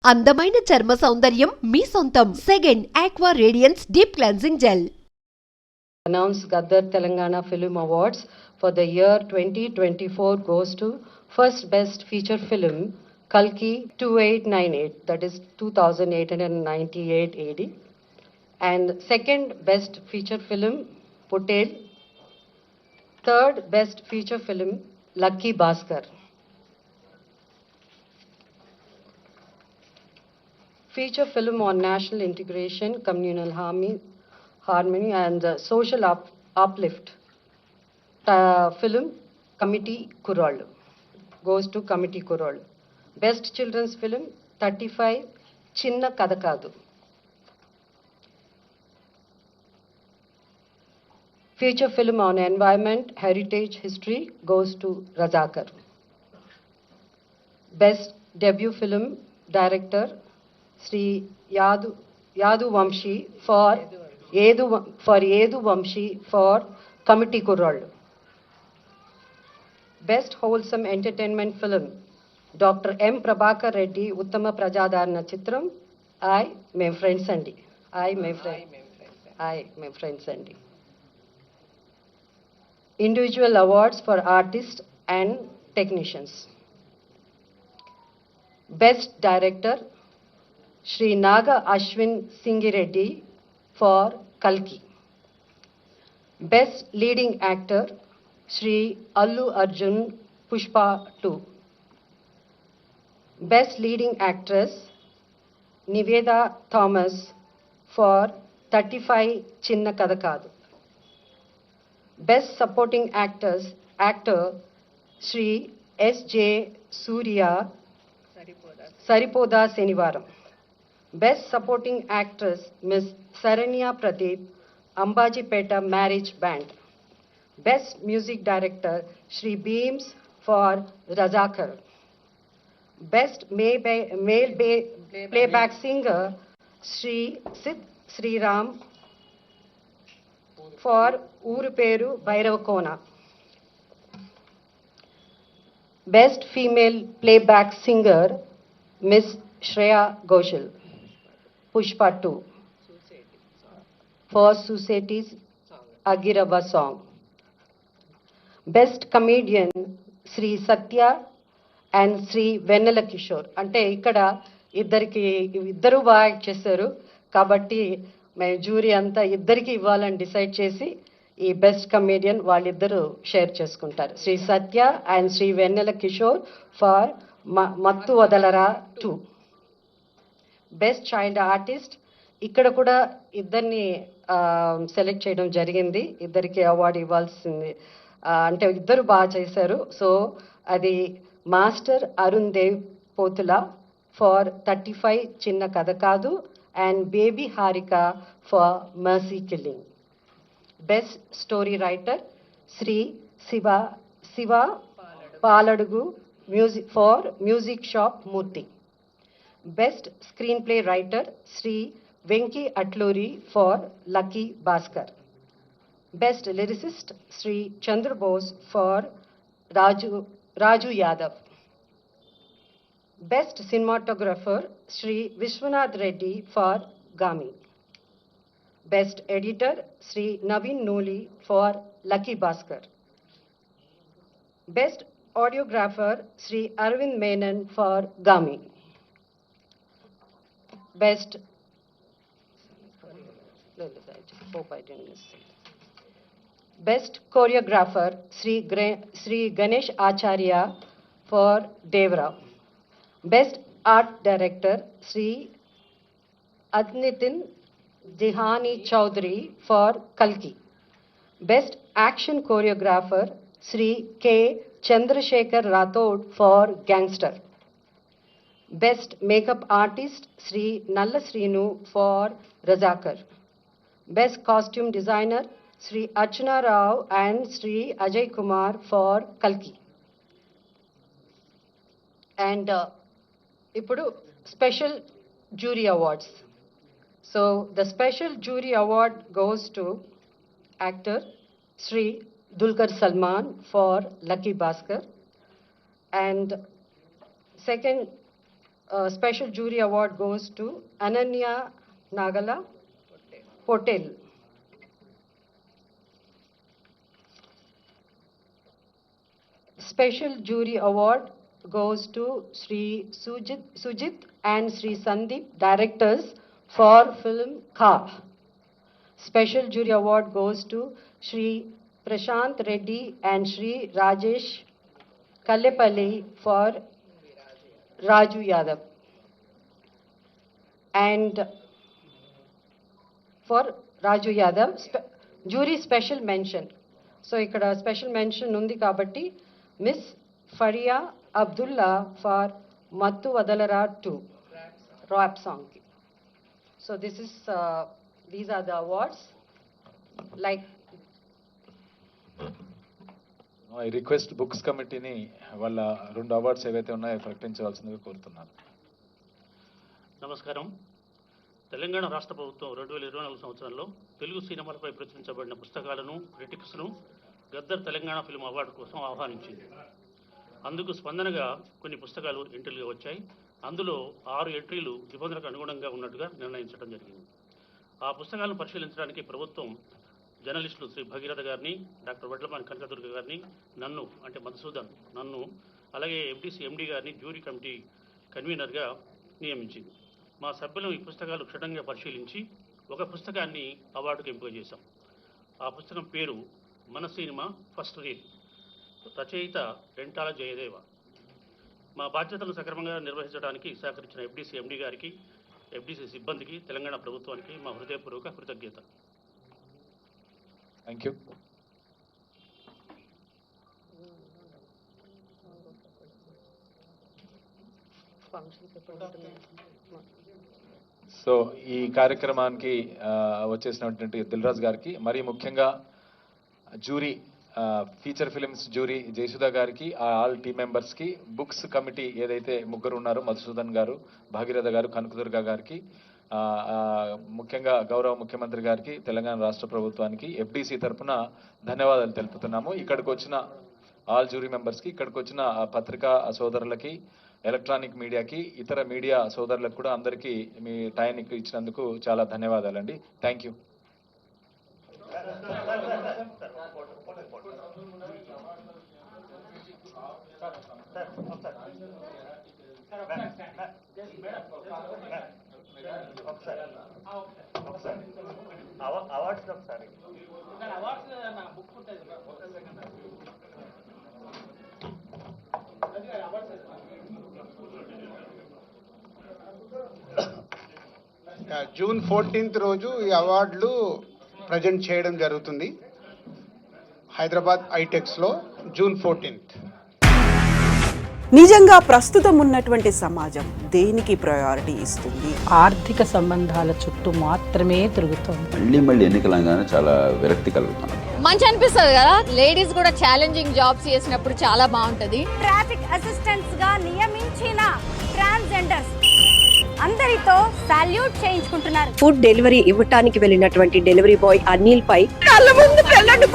అందమైన చర్మ సౌందర్యం మీ సొంతం second aqua radiance deep cleansing gel. Announced Gaddar Telangana Film Awards for the year 2024 goes to first best feature film Kalki 2898, that is 2898 AD, and second best feature film Potel, third best feature film Lucky Bhaskar. Feature film on national integration, communal harmony and social uplift. Film Committee Kurol goes to Committee Kurol. Best children's film 35 Chinna Kadakadu. Feature film on environment, heritage, history goes to Razakar. Best debut film director Sri Yadu Vamshi for Yedu Vamshi for Committee Kurol. Best wholesome entertainment film Dr. M. Prabhakar Reddy Uttama Prajadarana Chitram I, my friend Sandy. My friend Sandy. Individual awards for artists and technicians. Best director Shri Naga Ashwin Singireddy for Kalki. Best leading actor Shri Allu Arjun Pushpa 2. Best leading actress Niveda Thomas for 35 Chinna Kadakadu. Best supporting actor Shri S.J. Surya Saripoda Senivaram. Best supporting actress Ms. Saranya Pradeep Ambajipeta Marriage Band. Best music director Shri Beams for Razakar. Best male playback singer Shri Sid Sriram for Uruperu Bairavakona. Best female playback singer Miss Shreya Ghoshal, Pushpa 2 for Society's Agirava song. Best comedian Sri Satya and Sri Vennela Kishore. అంటే ఇక్కడ ఇద్దరు బాగా act చేశారు కాబట్టి మేము jury అంతా ఇద్దరికి ఇవ్వాలని డిసైడ్ చేసి ఈ బెస్ట్ కమేడియన్ వాళ్ళిద్దరూ షేర్ చేసుకుంటారు. Sri Satya and Sri Vennela Kishore for Mathu Vadalara 2. Best child artist ఇక్కడ కూడా ఇద్దరిని సెలెక్ట్ చేయడం జరిగింది. ఇద్దరికి అవార్డు ఇవ్వాల్సింది అంటే ఇద్దరు బాగా చేశారు. సో అది మాస్టర్ అరుణ్ దేవ్ పోతుల ఫర్ 35 చిన్న కథ కాదు and baby Harika for mercy killing. Best story writer Sri Siva Paladugu for music shop Murthy. Best screenplay writer Sri Venki Atluri for Lucky Bhaskar. Best lyricist Sri Chandra Bose for Raju Yadav. Best cinematographer Sri Vishwanath Reddy for Gami. Best editor Sri Naveen Noli for Lucky Bhaskar. Best audiographer Sri Arvind Menon for Gami. Best Best choreographer Sri Ganesh Acharya for Devra. Best art director Sri Adnitin Dihani Chaudhary for Kalki. Best action choreographer Sri K. Chandrasekhar Rathod for Gangster. Best makeup artist Sri Nalla Srinu for Razakar. Best costume designer Sri Archana Rao and Sri Ajay Kumar for Kalki. And ఇప్పుడు special jury awards. So the special jury award goes to actor Sri Dulquer Salman for Lucky Bhaskar, and second special jury award goes to Ananya Nagala Potel. Special jury award goes to Sri Sujit and Sri Sandeep, directors for film Ka. Special jury award goes to Sri Prashant Reddy and Sri Rajesh Kallepalli for Raju Yadav. And for Raju Yadav, jury special mention. So ikkada special mention undi kabatti Miss Faria Abdullah for Mattu Vadalara 2 rap song. So this is these are the awards. Like I request books కమిటీని వాళ్ళ 2 awards ఏవైతే ఉన్నాయో ప్రకటించవలసిందిగా కోరుతున్నాను. నమస్కారం. తెలంగాణ రాష్ట్ర ప్రభుత్వం 2024 సంవత్సరంలో తెలుగు సినిమాలపై ప్రచురించబడిన పుస్తకాలను క్రిటిక్స్ను గద్దర్ తెలంగాణ ఫిల్మ్ అవార్డు కోసం ఆహ్వానించింది. అందుకు స్పందనగా కొన్ని పుస్తకాలు ఎంట్రీలుగా వచ్చాయి. అందులో 6 ఎంట్రీలు నిబంధనలకు అనుగుణంగా ఉన్నట్టుగా నిర్ణయించడం జరిగింది. ఆ పుస్తకాలను పరిశీలించడానికి ప్రభుత్వం జర్నలిస్టులు శ్రీ భగీరథ గారిని, డాక్టర్ వడ్లమాని కనకదుర్గ గారిని, నన్ను అంటే మధుసూదన్ నన్ను, అలాగే ఎఫ్డీసీ ఎండీ గారిని జ్యూరీ కమిటీ కన్వీనర్గా నియమించింది. మా సభ్యులు ఈ పుస్తకాలు క్షుణ్ణంగా పరిశీలించి ఒక పుస్తకాన్ని అవార్డుకు ఎంపిక చేశాం. ఆ పుస్తకం పేరు మన సినిమా ఫస్ట్ రీడ్, రచయిత రెంటాల జయదేవ. మా బాధ్యతలను సక్రమంగా నిర్వహించడానికి సహకరించిన ఎఫ్డీసీ ఎండీ గారికి, ఎఫ్డీసీ సిబ్బందికి, తెలంగాణ ప్రభుత్వానికి మా హృదయపూర్వక కృతజ్ఞత. Thank you. సో ఈ కార్యక్రమానికి వచ్చేసినటువంటి దిల్రాజ్ గారికి, మరీ ముఖ్యంగా jury feature films jury Jayasudha గారికి, ఆల్ టీమ్ మెంబర్స్కి, బుక్స్ కమిటీ ఏదైతే 3 ఉన్నారో మధుసూదన్ గారు, భాగీరథ గారు, కనకదుర్గ గారికి, ముఖ్యంగా గౌరవ ముఖ్యమంత్రి గారికి, తెలంగాణ రాష్ట్ర ప్రభుత్వానికి ఎఫ్డీసీ తరఫున ధన్యవాదాలు తెలుపుతున్నాము. ఇక్కడికి వచ్చిన ఆల్ జ్యూరీ మెంబర్స్కి, ఇక్కడికి వచ్చిన పత్రికా సోదరులకి, ఎలక్ట్రానిక్ మీడియాకి, ఇతర మీడియా సోదరులకు కూడా అందరికీ మీ టైం ఇచ్చినందుకు చాలా ధన్యవాదాలండి. Thank you. జూన్ 14th రోజు ఈ అవార్డులు ప్రజెంట్ చేయడం జరుగుతుంది హైదరాబాద్ ఐటెక్స్లో. June 14th. నిజంగా ప్రస్తుతం ఉన్నటువంటి సమాజం దేనికి ప్రయారిటీ ఇస్తుంది? ఆర్థిక సంబంధాల చుట్టూ మాత్రమే తిరుగుతుంది. మళ్ళీ ఎన్నికలంగానే చాలా విరక్తి కలుగుతాను. మంచి అనిపిస్తుంది కదా, లేడీస్ కూడా ఛాలెంజింగ్ జాబ్స్ చేసినప్పుడు చాలా బాగుంటది. ట్రాఫిక్ అసిస్టెంట్స్ గా నియమించిన ట్రాన్స్జెండర్స్ అందరితో సాల్యూట్ చేయించుకుంటున్నారు. ఫుడ్ డెలివరీ ఇవ్వటానికి వెళ్ళినటువంటి డెలివరీ బాయ్ అనిల్ పై కళ్ళ ముందు పెళ్ళండి